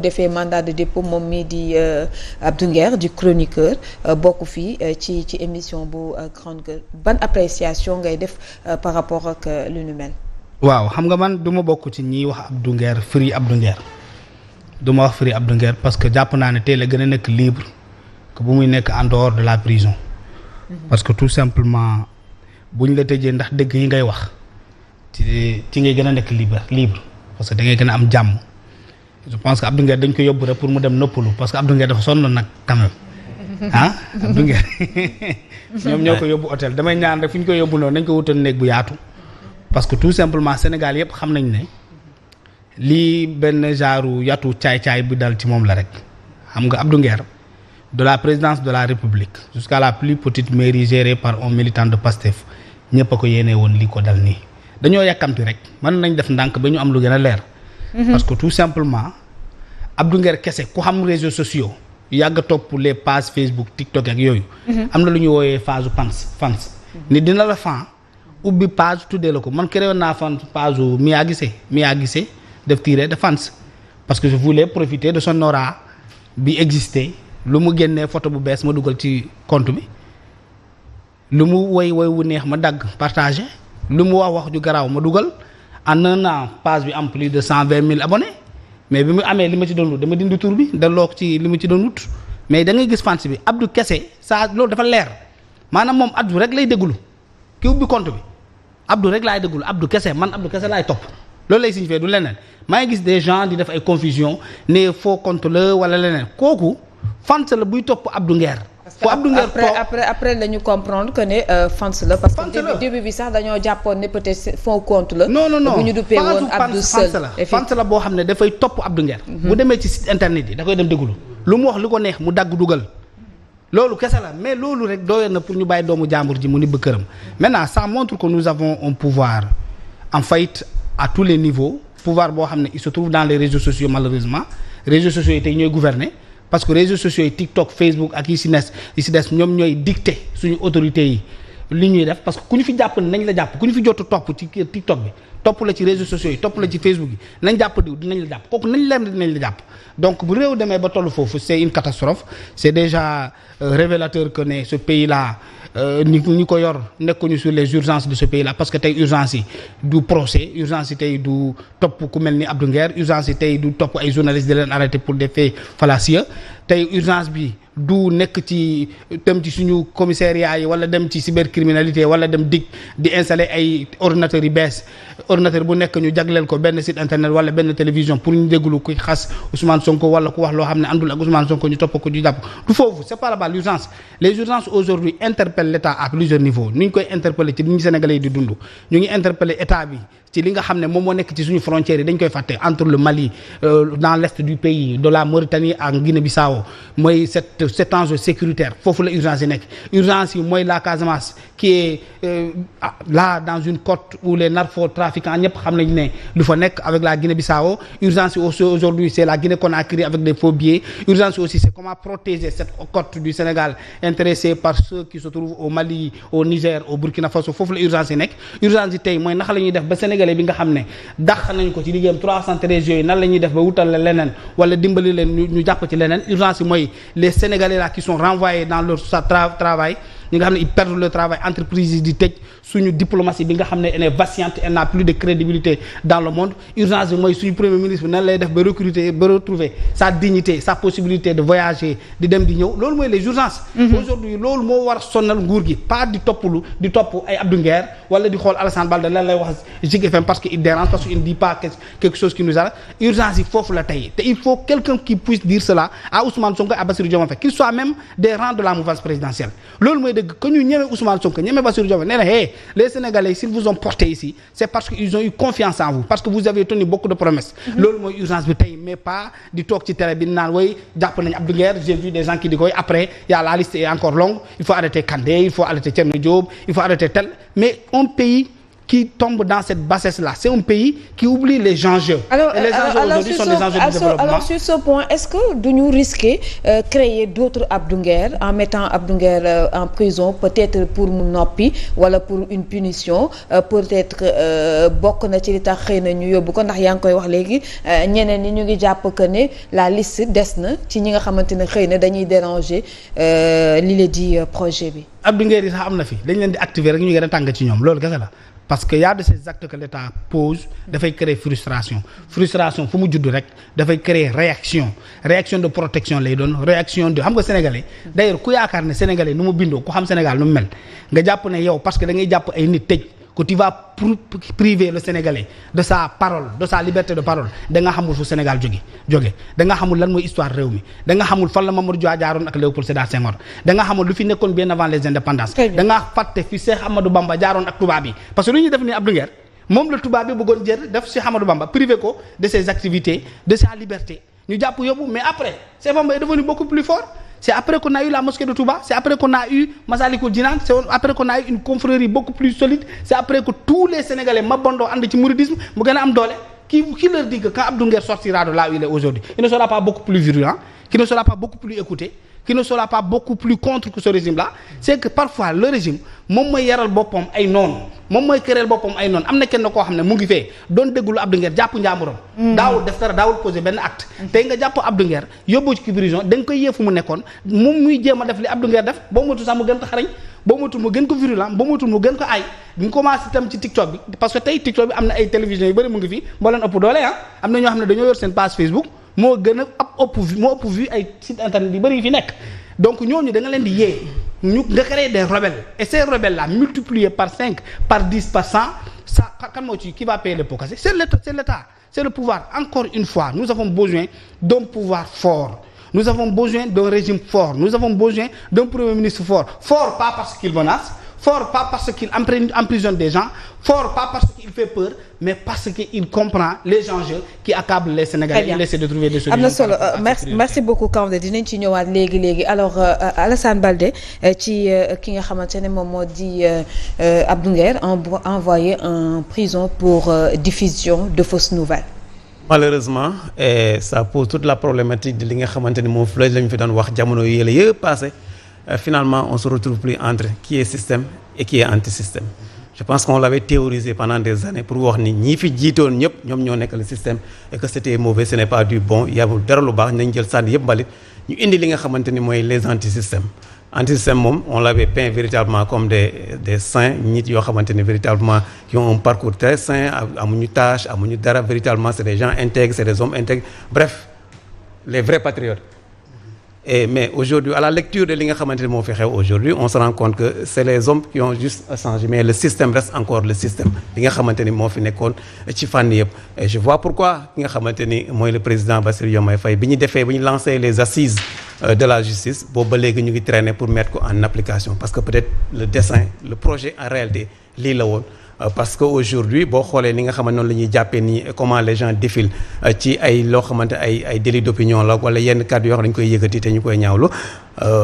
defee mandat de dépôt moom mii di Abdou Nguer di chroniqueur bokk fii ci émission bu Grande Gueule ban appréciation ngay def par rapport ak lu nu mel. waaw xam nga man du ma bokk ci ñiy wax Abdou Nguer Free Abdou Nguer du ma wax Free Abdou Nguer parce que jàpp naa ne tey la gën a nekk libre que bu muy nekk en dehors de la prison. parce que tout simplement buñ la tëjee ndax dëgg yi ngay wax ci ngay gën a nekk libre parce que da ngay gën a am jàmm. je pense que Abdou Nguer dañ ko yóbbu rek pour mu dem noppalu parce que Abdou Nguer dafa sonn nag quand même Abdou Nguer ñoom ñoo ko yóbbu hôtel damay ñaan rek fu ñu ko yóbbu noonu nañ ko wutal néeg bu yaatu parce que tout simplement Sénégal yëpp xam nañ ne lii benn genre yatu caay-caay bi dal ci moom la rek xam nga Abdou Nguer de la présidence de la République jusqu'à la plus petite mairie gérée par un militant de Pastef ñëpp a ko yéenee woon lii ko dal nii dañoo yàkkamti rek mën nañ def ndànk ba ñu am lu gën a leer. parce que tout simplement Abdou Nguer kese ku xam réseaux sociaux yàgg topp les pages Facebook TikTok ak yooyu. am na lu ñuy wooyee phase fans ni dina la fan ubbi page tuddee la ko man créé woon naa fan page Mia Guissé def tiré de fans parce que je voulais profiter de son aura bi existé lu mu génnee photo bu bees ma dugal ci compte bi lu mu woy wu neex ma dagg partagé lu mu wax ju garaaw ma dugal. en un an page bi am plus de 120 000 abonnés mais bi mu amee li ma ci doon wut dama dindi tur bi delloo ko ci li ma ci doon wut mais da ngay gis fans bi Abdou kese saa loolu dafa leer maanaam moom Abdou rek lay déglu ki ubbi compte bi Abdou rek laay déglu Abdou kese man Abdou kese laay topp loolu lay signifier du leneen maa ngi gis des gens di def ay confusion ne faux compte la wala leneen kooku fans la buy topp Abdou Nguer. foo Abdou Nguer après la ñu comprendre que ne fans la parce que début bi sax dañoo jàppoon ne peut-être faux compte la. non bu ñu duppee woon Abdou seul fans la boo xam ne dafay topp Abdou Nguer. bu demee ci site internet yi da koy dem déglu lu mu wax lu ko neex mu dagg dugal loolu kese la mais loolu rek doyoon na pour ñu bàyyi doomu jàmbur ji mu ni ba këram maintenant ça montre que nous avons un pouvoir en faillite à tous les niveaux pouvoir boo xam ne il se trouve dans les réseaux sociaux malheureusement réseaux sociaux yi tey ñooy gouverner. parce que réseaux sociaux yi TikTok Facebook ak yi si des ñoom ñooy dicté suñu autorités yi li ñuy def parce que ku ñu fi jàpp nañ la jàpp ku ñu fi jot topp ci TikTok bi topp la ci réseaux sociaux yi topp la ci Facebook yi nañ jàpp diw dinañ la jàpp kooku nañ leen dinañ la jàpp donc bu réew demee ba tollu foofu c'est une catastrophe c'est déjà révélateur que ne ce pays là ñi ko yor nekkuñu sur les urgences de ce pays là parce que tey urgence yi du procès urgence yi tey du topp ku mel ni Abdou Nguer urgence yi tey du topp ay journalistes di leen arrêter pour des faits fallacieux tey urgence bi du nekk ci dem ci suñu commissariat yi wala dem ci cybercriminalité wala dem di installer ay ordinateurs yu bees ordinateur bu nekk ñu jagleel ko benn site internet wala benn télévision pour ñu déglu ku xas Ousmane Sonko wala ku wax loo xam ne àndul ak Ousmane Sonko ñu topp ko ñu jàpp du foofu c'est pas là-bas l'urgence les urgences aujourd'hui interpellent l'État à plusieurs niveaux ni ñu koy interpeller ci li ñu Sénégalais yi di dund ñu ngi interpeller État bi ci li nga xam ne moom moo nekk ci suñu frontières yi dañ koy fàtte entre le Mali dans l'est du pays de la Mauritanie ak Guinée-Bissau mooy cet enjeu sécuritaire foofu la urgence yi nekk urgence yi mooy la Casamance qui est là dans une côte où les narcotrafiquants ñëpp xam nañ ne lu fa nekk avec la Guinée-Bissau urgence yi aussi aujourd'hui c'est la Guinée-Conakry avec des faux billets urgence yi aussi c'est comment protéger cette côte du Sénégal intéressée par ceux qui se trouvent au Mali au Niger au Burkina Faso foofu la urgence yi nekk urgence yi tey mooy naka la ñuy def ba Sénégalais bi nga xam ne dàq nañ ko ci liggéeyam 313 yooyu nan la ñuy def ba wutal la leneen wala dimbali leen ñu jàpp ci leneen urgence yi mooy les Sénégalais là qui sont renvoyés dans leur travail ñi nga xam ne ils perdent le travail entreprise yi di tëj suñu diplomatie bi nga xam ne elle est vacillante elle n'a plus de crédibilité dans le monde urgence bi mooy suñu premier ministre bi nan lay def ba recruter ba retrouver sa dignité sa possibilité de voyager di dem di ñëw loolu mooy les urgences aujourd'hui loolu moo war sonnal nguur gi pas di topp ay Abdou Nguer wala di xool Alassane Balde lan lay wax Zik FM parce que il dérange parce que il ne dit pas quelque chose qui nous arrête urgence yi foofu la tey te il faut quelqu'un qui puisse dire cela à Ousmane Sonko à Bassirou Diomaye Faye qu'il soit même des rangs de la mouvance présidentielle loolu mooy que ñu ñeme Ousmane Sonko ñeme Bassirou Diomaye nee na hey les Sénégalais s'ils vous ont porté ici c'est parce que ils ont eu confiance en vous parce que vous avez tenu beaucoup de promesses loolu mooy urgence bi tey mais pas di toog ci télé bi naan way jàpp nañ Abdou Nguer j'ai vu des gens qui di koy après y a la liste est encore longue il faut arrêter Kandé il faut arrêter Thierno Diop il faut arrêter tel mais un pays qui tombe dans cette bassesse-là. C'est un pays qui oublie les enjeux. Et les enjeux aujourd'hui sont des enjeux de développement. Alors sur ce point, est-ce que duñu risquer créer d'autres Abdou Nguer en mettant Abdou Nguer en prison peut-être pour mu noppi wala pour une punition peut-être bokk na ci li tax xëy na ñu yóbbu ko ndax yaa ngi koy wax léegi ñeneen ñi ñu ngi jàpp que ne la liste des na ci ñi nga xamante ne xëy na dañuy déranger li la di projet bi. Abdou Nguer yi sax am na fi dañ leen di activer rek ñu gën a tàng ci ñoom loolu kese la parce que y a de ces actes que l'État pose dafay créer frustration fu mu judd rek dafay créer réaction de protection lay doon réaction de xam nga sénégalais d'ailleurs ku yaakaar ne sénégalais nu mu bindoo ku xam Sénégal nu mu mel nga jàpp ne yow parce que da ngay jàpp ay nit tëj que tu vas priver le Sénégalais de sa parole de sa liberté de parole da nga xamul fu Sénégal jóge da nga xamul lan mooy histoire réew mi da nga xamul fan la Mamadou Dia jaaroon ak Léopold Sédar Senghor da nga xamul lu fi nekkoon bien avant les indépendances da nga fàtte fi Cheikh Amadou Bamba jaaroon ak tubaab yi parce que lu ñuy def ni Abdou Nguer moom la tubaab bi bëggoon jël def Cheikh Amadou Bamba privé ko de ses activités de sa liberté ñu jàpp yóbbu mais après Cheikh Bamba est devenu beaucoup plus fort. C'est après qu'on a eu la mosquée de Touba, c'est après qu'on a eu Massalikul Jinaan, c'est après qu'on a eu une confrérie beaucoup plus solide, c'est après que tous les Sénégalais mabondo ànd ci mouridisme mu gën a am doole qui leur dit que quand Abdou Nguer sortira de là où il est aujourd'hui, il ne sera pas beaucoup plus virulent, qui ne sera pas beaucoup plus écouté, qui ne sera pas beaucoup plus contre que ce régime-là. C'est que parfois le régime moom mooy yaral boppam ay noonu moom mooy këreel boppam ay noonu am na kenn koo xam ne mu ngi fee doon déggulu Abdou Nguer jàpp njaamuram daawul def dara daawul posé benn acte tey nga jàpp Abdou Nguer yóbbu ci prison da nga koy yee fu mu nekkoon moom muy jéem a def li Abdou Nguer def boo moytu sax mu gën ko xarañ boo moytu mu gën ko virulent boo moytu mu gën ko aay ñu commencé itam ci TikTok bi parce que tey TikTok bi am na ay télévisions yu bëri mu ngi fi moo leen ëpp doole am na ñoo xam ne dañoo yor seen page Facebook moo gën a moo ëpp vu ay site internet yu bëri yi fi nekk donc ñooñu da nga leen di yee ñu nga créer des rebelles et ces rebelles là multipliés par 5 par 10 par 100 ça kan moo ci qui va payer les pots cassés c'est l'État c'est le pouvoir encore une fois nous avons besoin d'un pouvoir fort nous avons besoin d'un régime fort nous avons besoin d'un premier ministre fort pas parce qu'il menace fort pas parce qu'il emprisonne des gens fort pas parce qu'il fait peur mais parce qu'il comprend les enjeux qui accablent les Sénégalais. Il essaie de trouver des solutions. am na solo merci beaucoup Kandé dinañ ci ñëwaat léegi alors Alassane Baldé ci ki nga xamante ne moom moo di Abdou Nguer envoyé en prison pour diffusion de fausses nouvelles. Malheureusement ça pose toute la problématique de li nga xamante ni moom la ñu fi doon wax jamono yële yëpp passé finalement on se retrouve plus entre qui est système et qui est anti-système. Je pense qu'on l'avait théorisé pendant des années pour wax ni ñii fi jiitoon ñëpp ñoom ñoo nekk le système et que c'était mauvais ce n'est pas du bon yamul dara lu baax nañ jël sànni yëpp mbalit ñu indi li nga xamante ni mooy les anti-systèmes anti-système moom on l'avait peint véritablement comme des saints nit yoo xamante ni véritablement qui ont un parcours très sain amuñu tâche amuñu dara véritablement c'est des gens intègres c'est des hommes intègres bref les vrais patriotes. Mais aujourd'hui, à la lecture de li nga xamante ni moo fi xew aujourd'hui on se rend compte que c'est les hommes qui ont juste changé mais le système reste encore le système li nga xamante ni moo fi nekkoon ci fànn yëpp et je vois pourquoi ki nga xamante ni mooy le président Bassirou Diomaye Faye bi ñu lancé les assises de la justice boobu ba léegi ñu ngi traîner pour mettre ko en application parce que peut-être le dessein le projet en réalité lii la woon parce que aujourd'hui boo xoolee ni nga xamante noonu la ñuy jàppee nii comment les gens défilent ci ay loo xamante ay délits d'opinion la wala yenn kàddu yoo xam dañu koy yëkkati te ñu koy ñaawlu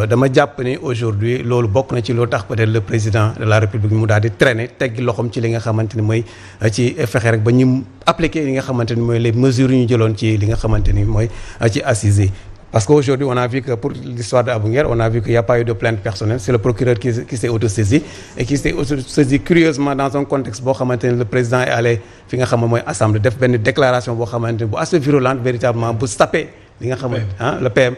dama jàpp ni aujourd'hui loolu bokk na ci loo tax peut-être le président de la République mu daal di traîner teggi loxoom ci li nga xamante ni mooy ci fexe rek ba ñu appliquer li nga xamante ni mooy les mesures yu ñu jëloon ci li nga xamante ni mooy ci assises yi. Parce qu'aujourd'hui, on a vu que pour l'histoire de Abdou Nguer, on a vu qu'il n'y a pas eu de plainte personnelle. C'est le procureur qui s'est autosaisi et qui s'est autosaisi curieusement dans un contexte boo xamante ne le président est allé fi nga xam mooy assemblée def benn déclaration boo xamante ne bu assez virulente véritablement bu sapé li nga xamante le PM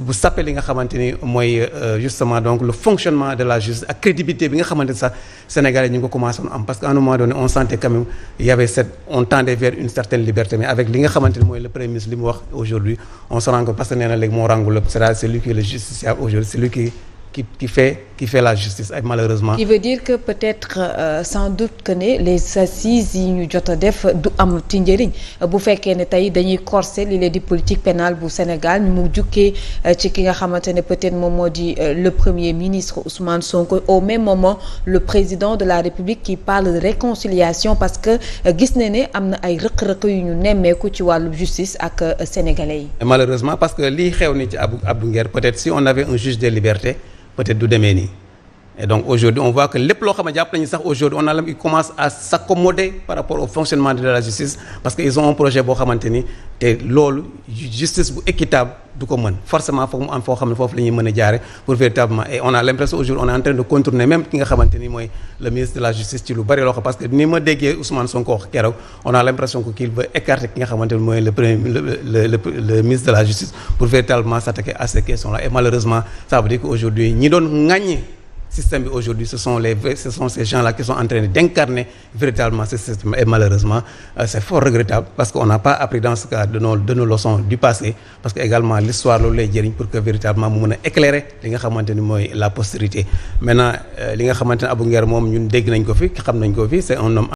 bu sapé li nga xamante ni mooy justement donc le fonctionnement de la justice ak crédibilité bi nga xamante ne sax Sénégalais ñu ngi ko commencé am parce qu'à un moment donné on sentait quand même il y avait on tendait vers une certaine liberté mais avec li nga xamante ni mooy le premier ministre li mu wax aujourd'hui on se rend compte parce que nee na léegi moo rangu lépp c'est-à-dire c'est lui qui est le justiciable aujourd'hui c'est lui qui fait la justice et malheureusement. Il veut dire que peut-être sans doute que ne les assises yi ñu jot a def du am ci njëriñ bu fekkee ne tey dañuy corser li leen di politique pénale bu Sénégal mu jukkee ci ki nga xamante ne peut-être moom moo di le premier ministre Ousmane Sonko au même moment le président de la République qui parle de réconciliation parce que gis na ne am na ay rëq-rëq yu ñu nemmeeku ci wàllu justice ak sénégalais yi. Malheureusement parce que lii xew ni ci Abdou Nguer peut-être si on avait un juge des libertés peut-être du demee nii et donc aujourd'hui on voit que lépp loo xam ne jàpp nañu sax aujourd'hui on a il commence à s'accommoder par rapport au fonctionnement de la justice parce que ils ont un projet boo xamante ni te loolu justice bu équitable du ko mën forcément foog mu am foo xam ne foofu la ñuy mën a jaare pour véritablement et on a l'impression aujourd'hui on est en train de contourner même ki nga xamante ni mooy le ministre de la justice ci lu bari loo xam parce que ni ma déggee Ousmane Sonko wax keroog on a l'impression que qu'il veut écarter ki nga xamante ni mooy le ministre de la justice pour véritablement s'attaquer à ces questions-là et malheureusement ça veut dire que aujourd'hui ñi doon ŋàññi système bi aujourd'hui ce sont ces gens-là qui sont en train d'incarner véritablement ce système et malheureusement c'est fort regrettable parce qu'on n'a pas appris dans ce cas de nos leçons du passé parce que également l'histoire loolu lay jëriñ pour que véritablement mu mën a éclairer li nga xamante ni mooy la postérité maintenant li nga xamante ne Abou Nguer moom ñun dégg nañ ko fi xam nañ ko fi c'est un homme